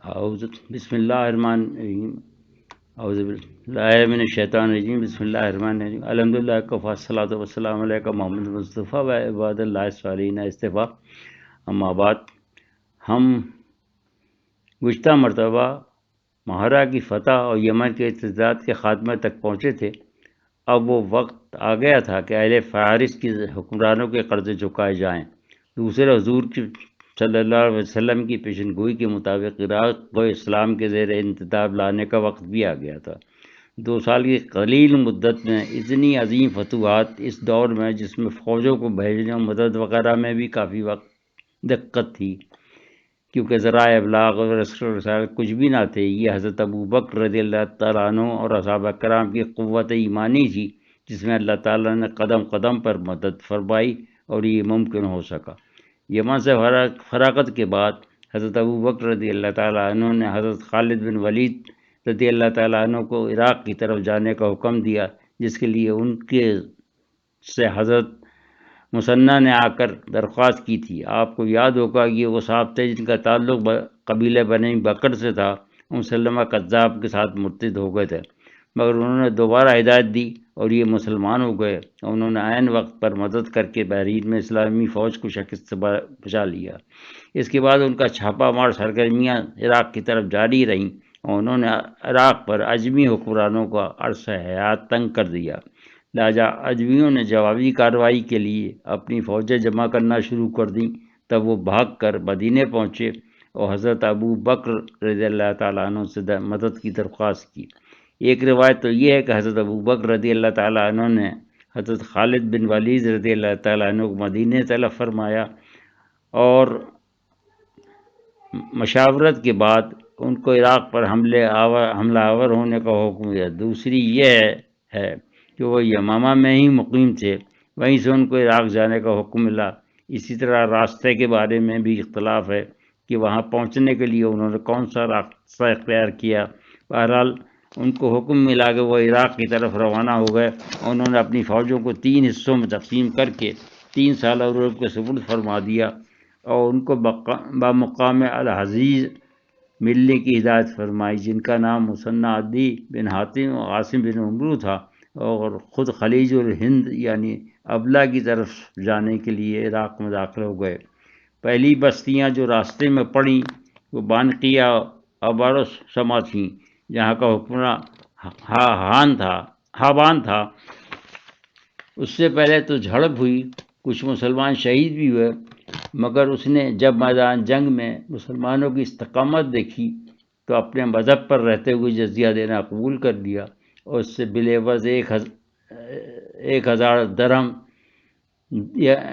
بسم اللہ الرحمن الرحیم، اعوذ باللہ من الشیطان الرجیم، بسم اللہ الرحمن الرحیم، الحمدللہ کفا الصلاۃ والسلام علیکم محمد مصطفیٰ و عباد اللہ الصالحین استفا۔ اما بعد، ہم گزشتہ مرتبہ مہرہ کی فتح اور یمن کے اعتزاز کے خاتمے تک پہنچے تھے۔ اب وہ وقت آ گیا تھا کہ اہل فارس کی حکمرانوں کے قرضے چکائے جائیں۔ دوسرے حضور کی صلی اللہ علیہ وسلم کی پیشن گوئی کے مطابق عراق کو اسلام کے زیر انتخاب لانے کا وقت بھی آ گیا تھا۔ 2 سال کی قلیل مدت میں اتنی عظیم فتوحات اس دور میں، جس میں فوجوں کو بھیجنے اور مدد وغیرہ میں بھی کافی وقت دقت تھی، کیونکہ ذرائع ابلاغ اور رسالت کچھ بھی نہ تھے۔ یہ حضرت ابوبکر رضی اللہ تعالیٰ عنہ اور اصحابہ کرام کی قوت ایمانی تھی، جس میں اللہ تعالیٰ نے قدم قدم پر مدد فرمائی اور یہ ممکن ہو سکا۔ یمن سے فراغت کے بعد حضرت ابوبکر رضی اللہ تعالیٰ عنہ نے حضرت خالد بن ولید رضی اللہ تعالیٰ عنہ کو عراق کی طرف جانے کا حکم دیا، جس کے لیے ان کے سے حضرت مسنہ نے آ کر درخواست کی تھی۔ آپ کو یاد ہوگا کہ وہ صاحب تھے جن کا تعلق قبیلہ بنی بکر سے تھا، مسلمہ کذاب کے ساتھ مرتد ہو گئے تھے، مگر انہوں نے دوبارہ ہدایت دی اور یہ مسلمان ہو گئے، اور انہوں نے عین وقت پر مدد کر کے بحرین میں اسلامی فوج کو شکست سے بچا لیا۔ اس کے بعد ان کا چھاپہ مار سرگرمیاں عراق کی طرف جاری رہیں، اور انہوں نے عراق پر اجمی حکمرانوں کا عرصہ حیات تنگ کر دیا۔ لہٰذا اجمیوں نے جوابی کارروائی کے لیے اپنی فوجیں جمع کرنا شروع کر دیں۔ تب وہ بھاگ کر مدینے پہنچے اور حضرت ابو بکر رضی اللہ تعالیٰ عنہ سے مدد کی درخواست کی۔ ایک روایت تو یہ ہے کہ حضرت ابو بکر رضی اللہ تعالیٰ عنہ نے حضرت خالد بن ولید رضی اللہ تعالیٰ عنہ کو مدینے طلب فرمایا اور مشاورت کے بعد ان کو عراق پر حملہ آور ہونے کا حکم دیا۔ دوسری یہ ہے کہ وہ یمامہ میں ہی مقیم تھے، وہیں سے ان کو عراق جانے کا حکم ملا۔ اسی طرح راستے کے بارے میں بھی اختلاف ہے کہ وہاں پہنچنے کے لیے انہوں نے کون سا راستہ اختیار کیا۔ بہرحال ان کو حکم ملا کہ وہ عراق کی طرف روانہ ہو گئے، اور انہوں نے اپنی فوجوں کو 3 حصوں میں تقسیم کر کے 3 سالہ عروج کے سپرد فرما دیا، اور ان کو بمقام الحضیض ملنے کی ہدایت فرمائی، جن کا نام مثنہ عدی بن حاتم اور عاصم بن عمرو تھا، اور خود خلیج الہند یعنی ابلا کی طرف جانے کے لیے عراق میں داخل ہو گئے۔ پہلی بستیاں جو راستے میں پڑیں وہ بانقیہ اور بارسما تھیں، جہاں کا حکمراں ہابان تھا۔ اس سے پہلے تو جھڑپ ہوئی، کچھ مسلمان شہید بھی ہوئے، مگر اس نے جب میدان جنگ میں مسلمانوں کی استقامت دیکھی تو اپنے مذہب پر رہتے ہوئے جزیہ دینا قبول کر لیا، اور اس سے بالعوض 1000 درہم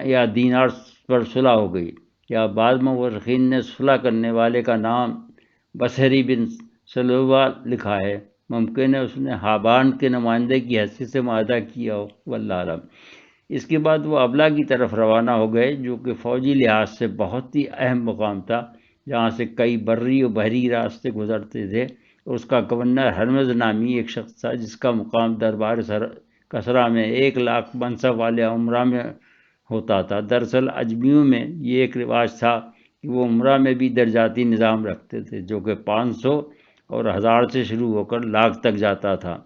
یا دینار پر صلح ہو گئی۔ یا بعض مورخین نے صلح کرنے والے کا نام بصری بن سلوہ لکھا ہے، ممکن ہے اس نے ہابان کے نمائندے کی حیثیت سے معاہدہ کیا ہو، واللہ اعلم۔ اس کے بعد وہ ابلا کی طرف روانہ ہو گئے، جو کہ فوجی لحاظ سے بہت ہی اہم مقام تھا، جہاں سے کئی بری اور بحری راستے گزرتے تھے، اور اس کا گورنر ہرمز نامی ایک شخص تھا، جس کا مقام دربار کسریٰ میں 1 لاکھ منصب والے عمرہ میں ہوتا تھا۔ دراصل اجمیوں میں یہ ایک رواج تھا کہ وہ عمرہ میں بھی درجاتی نظام رکھتے تھے، جو کہ 500 اور 1000 سے شروع ہو کر لاکھ تک جاتا تھا،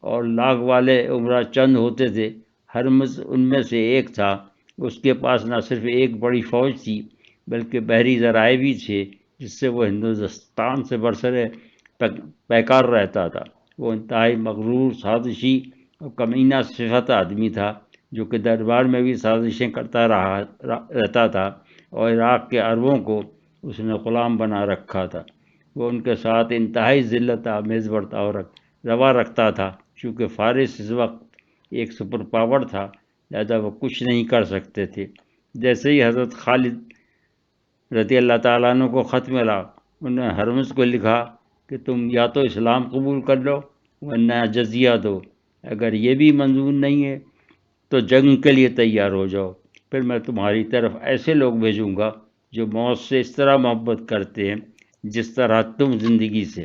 اور لاکھ والے عمرہ چند ہوتے تھے۔ ہرمز ان میں سے ایک تھا۔ اس کے پاس نہ صرف ایک بڑی فوج تھی، بلکہ بحری ذرائع بھی تھے، جس سے وہ ہندوستان سے برسر پیکار رہتا تھا۔ وہ انتہائی مغرور، سازشی اور کمینہ صفت آدمی تھا، جو کہ دربار میں بھی سازشیں کرتا رہتا تھا، اور عراق کے عربوں کو اس نے غلام بنا رکھا تھا۔ وہ ان کے ساتھ انتہائی ذلت آمیز برتاؤ روا رکھتا تھا۔ چونکہ فارس اس وقت ایک سپر پاور تھا، لہذا وہ کچھ نہیں کر سکتے تھے۔ جیسے ہی حضرت خالد رضی اللہ تعالیٰ عنہ کو خط ملا، انہوں نے ہرمز کو لکھا کہ تم یا تو اسلام قبول کر لو ورنہ جزیہ دو، اگر یہ بھی منظور نہیں ہے تو جنگ کے لیے تیار ہو جاؤ، پھر میں تمہاری طرف ایسے لوگ بھیجوں گا جو موت سے اس طرح محبت کرتے ہیں جس طرح تم زندگی سے۔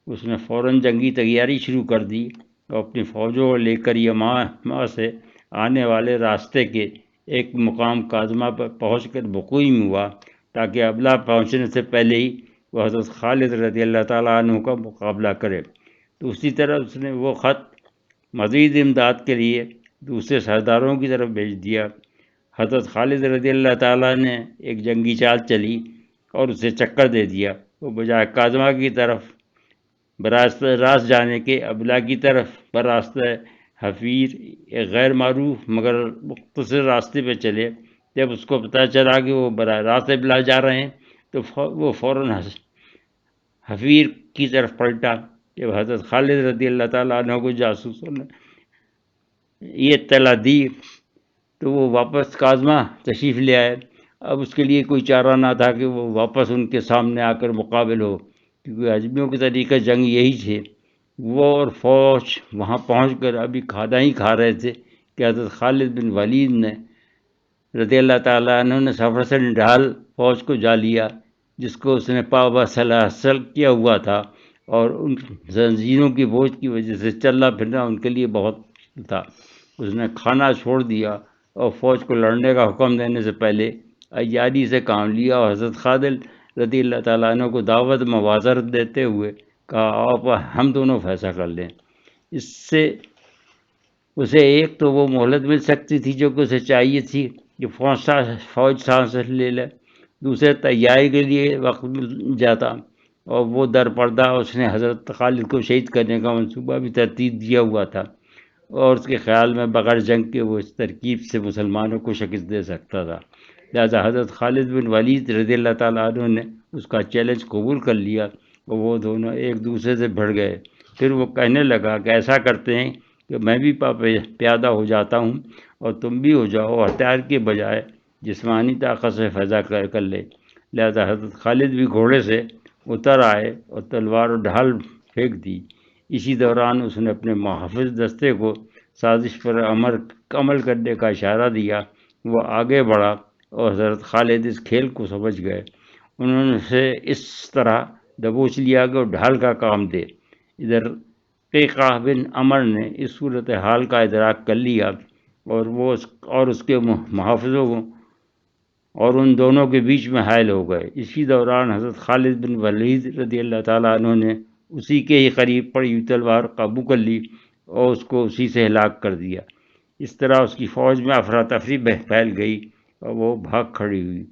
اس نے فوراً جنگی تیاری شروع کر دی، اور اپنی فوجوں کو لے کر یمامہ سے آنے والے راستے کے ایک مقام کاظمہ پر پہنچ کر مقیم ہوا، تاکہ ابلا پہنچنے سے پہلے ہی وہ حضرت خالد رضی اللہ تعالیٰ عنہ کا مقابلہ کرے۔ تو اسی طرح اس نے وہ خط مزید امداد کے لیے دوسرے سرداروں کی طرف بھیج دیا۔ حضرت خالد رضی اللہ تعالیٰ نے ایک جنگی چال چلی اور اسے چکر دے دیا۔ وہ بجائے کاظمہ کی طرف براستہ راست جانے کے ابلا کی طرف براستہ حفیر ایک غیر معروف مگر مختصر راستے پہ چلے۔ جب اس کو پتہ چلا کہ وہ براہ راست ابلا جا رہے ہیں تو وہ فوراً حفیر کی طرف پلٹا۔ جب حضرت خالد رضی اللہ تعالیٰ عنہ کو جاسوسوں نے یہ اطلاع دی تو وہ واپس کاظمہ تشریف لے آئے۔ اب اس کے لیے کوئی چارہ نہ تھا کہ وہ واپس ان کے سامنے آ کر مقابل ہو، کیونکہ اجمیوں کے طریقہ جنگ یہی تھے۔ وہ اور فوج وہاں پہنچ کر ابھی کھانا ہی کھا رہے تھے کہ حضرت خالد بن ولید نے رضی اللہ تعالیٰ عنہ نے سفر سے نڈال فوج کو جا لیا، جس کو اس نے پابہ سلاسل کیا ہوا تھا، اور ان زنجیروں کی بوجھ کی وجہ سے چلنا پھرنا ان کے لیے بہت تھا۔ اس نے کھانا چھوڑ دیا اور فوج کو لڑنے کا حکم دینے سے پہلے عیاری سے کام لیا اور حضرت خالد رضی اللہ تعالیٰ عنہ کو دعوت معذرت دیتے ہوئے کہا آپ ہم دونوں فیصلہ کر لیں۔ اس سے اسے ایک تو وہ مہلت مل سکتی تھی جو کہ اسے چاہیے تھی کہ فوج سانس لے لے، دوسرے تیاری کے لیے وقت مل جاتا، اور وہ در پردہ اس نے حضرت خالد کو شہید کرنے کا منصوبہ بھی ترتیب دیا ہوا تھا، اور اس کے خیال میں بغیر جنگ کے وہ اس ترکیب سے مسلمانوں کو شکست دے سکتا تھا۔ لہذا حضرت خالد بن ولید رضی اللہ تعالیٰ عنہ نے اس کا چیلنج قبول کر لیا اور وہ دونوں ایک دوسرے سے بھڑ گئے۔ پھر وہ کہنے لگا کہ ایسا کرتے ہیں کہ میں بھی پیادہ ہو جاتا ہوں اور تم بھی ہو جاؤ، ہتھیار کے بجائے جسمانی طاقت سے فیضا کر لے۔ لہذا حضرت خالد بھی گھوڑے سے اتر آئے اور تلوار اور ڈھال پھینک دی۔ اسی دوران اس نے اپنے محافظ دستے کو سازش پر عمل کرنے کا اشارہ دیا۔ وہ آگے بڑھا اور حضرت خالد اس کھیل کو سمجھ گئے۔ انہوں نے اسے اس طرح دبوچ لیا کہ وہ ڈھال کا کام دے۔ ادھر قیقاع بن عمر نے اس صورتحال کا ادراک کر لیا اور اس کے محافظوں کو اور ان دونوں کے بیچ میں حائل ہو گئے۔ اسی دوران حضرت خالد بن ولید رضی اللہ تعالیٰ عنہ نے اسی کے ہی قریب پڑی ہوئی تلوار قابو کر لی اور اس کو اسی سے ہلاک کر دیا۔ اس طرح اس کی فوج میں افراتفری پھیل گئی اور وہ بھاگ کھڑی ہوئی۔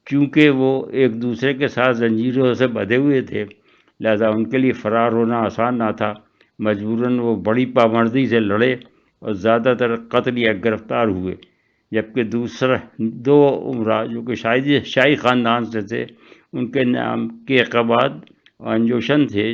چونکہ وہ ایک دوسرے کے ساتھ زنجیروں سے بندھے ہوئے تھے، لہذا ان کے لیے فرار ہونا آسان نہ تھا۔ مجبوراً وہ بڑی پامردی سے لڑے اور زیادہ تر قتل یا گرفتار ہوئے، جبکہ دو عمرہ جو کہ شاہی خاندان سے تھے، ان کے نام کے عقبات اور انجوشن تھے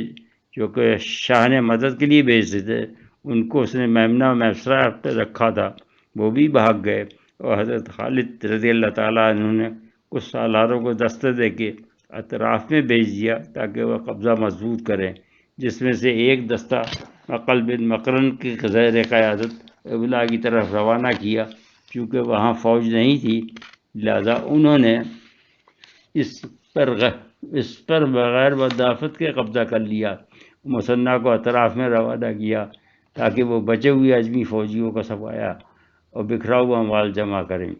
جو کہ شاہ نے مدد کے لیے بھیجتے تھے، ان کو اس نے میمنہ میسرہ رکھا تھا، وہ بھی بھاگ گئے، اور حضرت خالد رضی اللہ تعالیٰ عنہ نے کچھ سالاروں کو دستے دے کے اطراف میں بھیج دیا تاکہ وہ قبضہ مضبوط کریں، جس میں سے ایک دستہ مقل بن مقرن کی زیر قیادت ابلا کی طرف روانہ کیا۔ چونکہ وہاں فوج نہیں تھی، لہذا انہوں نے اس پر بغیر مدافعت کے قبضہ کر لیا۔ مثنیٰ کو اطراف میں روانہ کیا تاکہ وہ بچے ہوئے اجمی فوجیوں کا صفایا اور بکھرا ہوا مال جمع کریں۔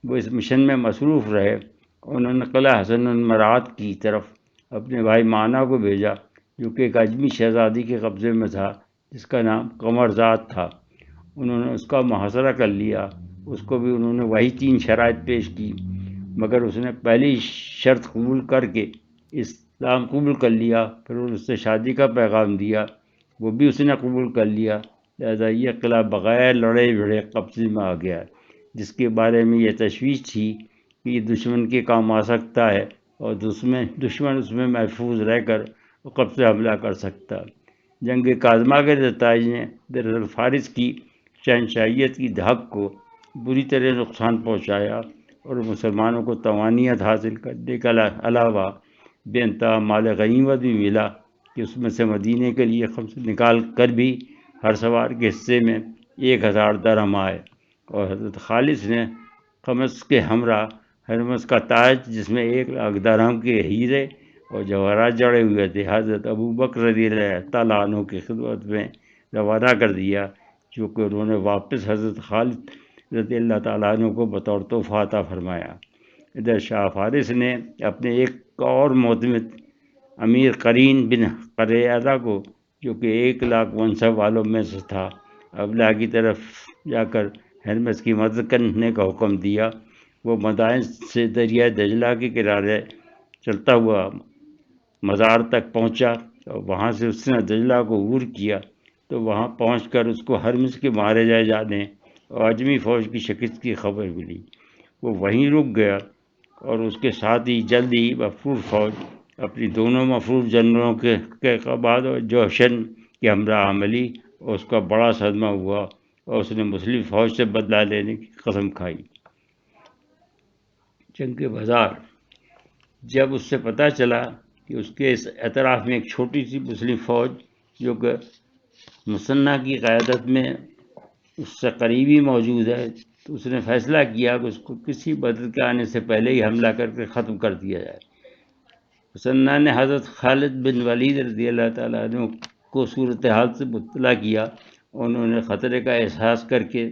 وہ اس مشن میں مصروف رہے۔ انہوں نے قلعہ حسن المراد کی طرف اپنے بھائی معنیٰ کو بھیجا جو کہ ایک اجمی شہزادی کے قبضے میں تھا جس کا نام قمرزاد تھا۔ انہوں نے اس کا محاصرہ کر لیا۔ اس کو بھی انہوں نے وہی 3 شرائط پیش کی، مگر اس نے پہلی شرط قبول کر کے اسلام قبول کر لیا۔ پھر اس سے شادی کا پیغام دیا، وہ بھی اس نے قبول کر لیا۔ لہذا یہ قلعہ بغیر لڑے بھڑے قبضے میں آ گیا، جس کے بارے میں یہ تشویش تھی کہ یہ دشمن کے کام آ سکتا ہے اور دشمن اس میں محفوظ رہ کر قبض سے حملہ کر سکتا۔ جنگ کاظمہ کے نتائج نے دراصل فارس کی شہنشاہیت کی دھاک کو بری طرح نقصان پہنچایا اور مسلمانوں کو طمانینت حاصل کرنے کے علاوہ بے انتہا مال غنیمت بھی ملا کہ اس میں سے مدینے کے لیے خمس نکال کر بھی ہر سوار کے حصے میں 1000 درہم آئے، اور حضرت خالد نے خمس کے ہمراہ ہرمس کا تاج جس میں 1,00,000 درہم کے ہیرے اور جواہرات جڑے ہوئے تھے حضرت ابو بکر رضی اللہ تعالیٰ عنہ کی خدمت میں روانہ کر دیا، جو کہ انہوں نے واپس حضرت خالد رضی اللہ تعالیٰ عنہ کو بطور تحفہ عطا فرمایا۔ ادھر شاہ فارس نے اپنے ایک اور معتمد امیر قرین بن قریادہ کو، جو کہ 1,00,000 منصب والوں میں سے تھا، ابلا کی طرف جا کر ہرمس کی مدد کرنے کا حکم دیا۔ وہ مدائن سے دریائے دجلہ کے کنارے چلتا ہوا مزار تک پہنچا، اور وہاں سے اس نے دجلہ کو عبور کیا، تو وہاں پہنچ کر اس کو ہرمس کے مارے جانے اور اجمی فوج کی شکست کی خبر ملی۔ وہ وہیں رک گیا، اور اس کے ساتھ ہی جلدی مفرور فوج اپنی دونوں مفرور جنرلوں کے بعد جوشن کے ہمراہ عملی، اور اس کا بڑا صدمہ ہوا، اور اس نے مسلم فوج سے بدلہ لینے کی قسم کھائی۔ جنگ بازار، جب اس سے پتہ چلا کہ اس کے اس اطراف میں ایک چھوٹی سی مسلم فوج جو کہ مثنیٰ کی قیادت میں اس سے قریبی موجود ہے، تو اس نے فیصلہ کیا کہ اس کو کسی مدد کے آنے سے پہلے ہی حملہ کر کے ختم کر دیا جائے۔ مثنیٰ نے حضرت خالد بن ولید رضی اللہ تعالیٰ عنہ کو صورتحال سے مطلع کیا۔ انہوں نے خطرے کا احساس کر کے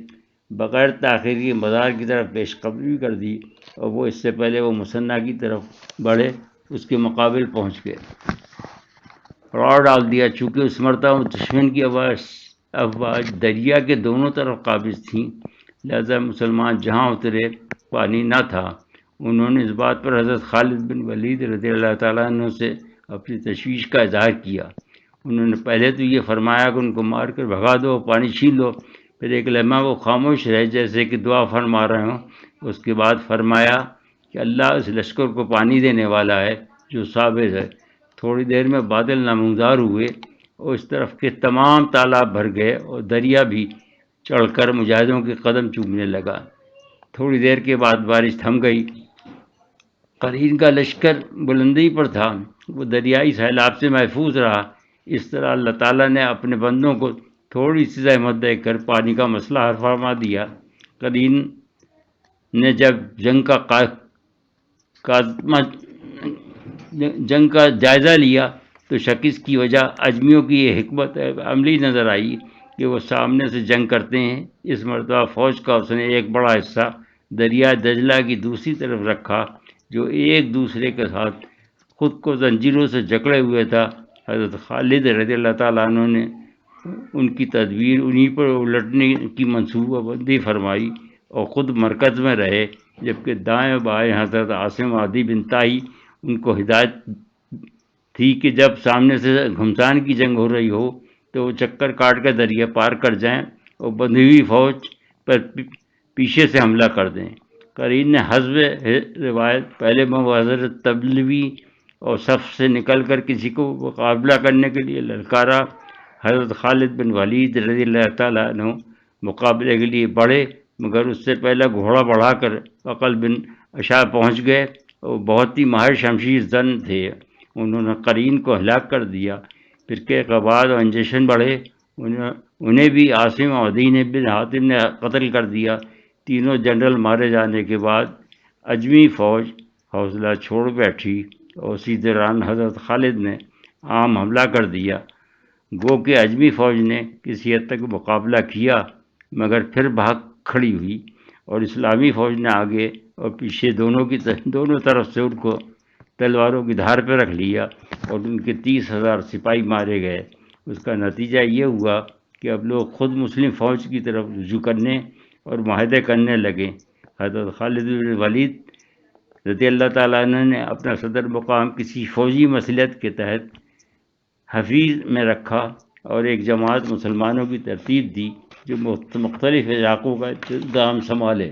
بغیر تاخیر کی مزار کی طرف پیش قدمی کر دی، اور وہ اس سے پہلے وہ مثنیٰ کی طرف بڑھے اس کے مقابل پہنچ گئے، پڑاؤ ڈال دیا۔ چونکہ اس مرتبہ دشمن کی افواج دریا کے دونوں طرف قابض تھیں، لہذا مسلمان جہاں اترے پانی نہ تھا۔ انہوں نے اس بات پر حضرت خالد بن ولید رضی اللہ تعالیٰ عنہ سے اپنی تشویش کا اظہار کیا۔ انہوں نے پہلے تو یہ فرمایا کہ ان کو مار کر بھگا دو، پانی چھین لو۔ پھر ایک لمحہ وہ خاموش رہے جیسے کہ دعا فرما رہے ہوں۔ اس کے بعد فرمایا کہ اللہ اس لشکر کو پانی دینے والا ہے جو ثابت ہے۔ تھوڑی دیر میں بادل نمودار ہوئے، اور اس طرف کے تمام تالاب بھر گئے، اور دریا بھی چڑھ کر مجاہدوں کے قدم چومنے لگا۔ تھوڑی دیر کے بعد بارش تھم گئی۔ قرین کا لشکر بلندی پر تھا، وہ دریائی سیلاب سے محفوظ رہا۔ اس طرح اللہ تعالیٰ نے اپنے بندوں کو تھوڑی سی زحمت دے کر پانی کا مسئلہ حل فرما دیا۔ قرین نے جب جنگ کا جائزہ لیا تو شکست کی وجہ اجمیوں کی یہ حکمت عملی نظر آئی کہ وہ سامنے سے جنگ کرتے ہیں۔ اس مرتبہ فوج کا اس نے ایک بڑا حصہ دریا دجلہ کی دوسری طرف رکھا، جو ایک دوسرے کے ساتھ خود کو زنجیروں سے جکڑے ہوئے تھا۔ حضرت خالد رضی اللہ تعالیٰ عنہ نے ان کی تدبیر انہی پر الٹنے کی منصوبہ بندی فرمائی، اور خود مرکز میں رہے، جبکہ دائیں بائیں حضرت عاصم عدی بن طائی ان کو ہدایت تھی کہ جب سامنے سے گھمسان کی جنگ ہو رہی ہو تو وہ چکر کاٹ کر دریا پار کر جائیں اور بندھی ہوئی فوج پر پیچھے سے حملہ کر دیں۔ قرین نے حسب روایت پہلے مباشر تبلوی اور صف سے نکل کر کسی کو مقابلہ کرنے کے لیے للکارا۔ حضرت خالد بن ولید رضی اللہ تعالیٰ عنہ مقابلے کے لیے بڑھے، مگر اس سے پہلے گھوڑا بڑھا کر عقل بن اشع پہنچ گئے، اور بہت ہی ماہر شمشیر زن تھے۔ انہوں نے قرین کو ہلاک کر دیا۔ پھر کے بعد انجشن بڑھے، انہیں بھی عاصم عدی بن حاتم نے قتل کر دیا۔ تینوں جنرل مارے جانے کے بعد اجمی فوج حوصلہ چھوڑ بیٹھی، اور اسی دوران حضرت خالد نے عام حملہ کر دیا۔ گو کہ اجمی فوج نے کسی حد تک مقابلہ کیا، مگر پھر بھاگ کھڑی ہوئی، اور اسلامی فوج نے آگے اور پیچھے دونوں طرف سے ان کو تلواروں کی دھار پہ رکھ لیا، اور ان کے 30,000 سپاہی مارے گئے۔ اس کا نتیجہ یہ ہوا کہ اب لوگ خود مسلم فوج کی طرف رجوع کرنے اور معاہدے کرنے لگے۔ حضرت خالد بن ولید رضی اللہ تعالیٰ عنہ نے اپنا صدر مقام کسی فوجی مصلحت کے تحت حفیظ میں رکھا، اور ایک جماعت مسلمانوں کی ترتیب دی جو مختلف علاقوں کا انتظام سنبھالے۔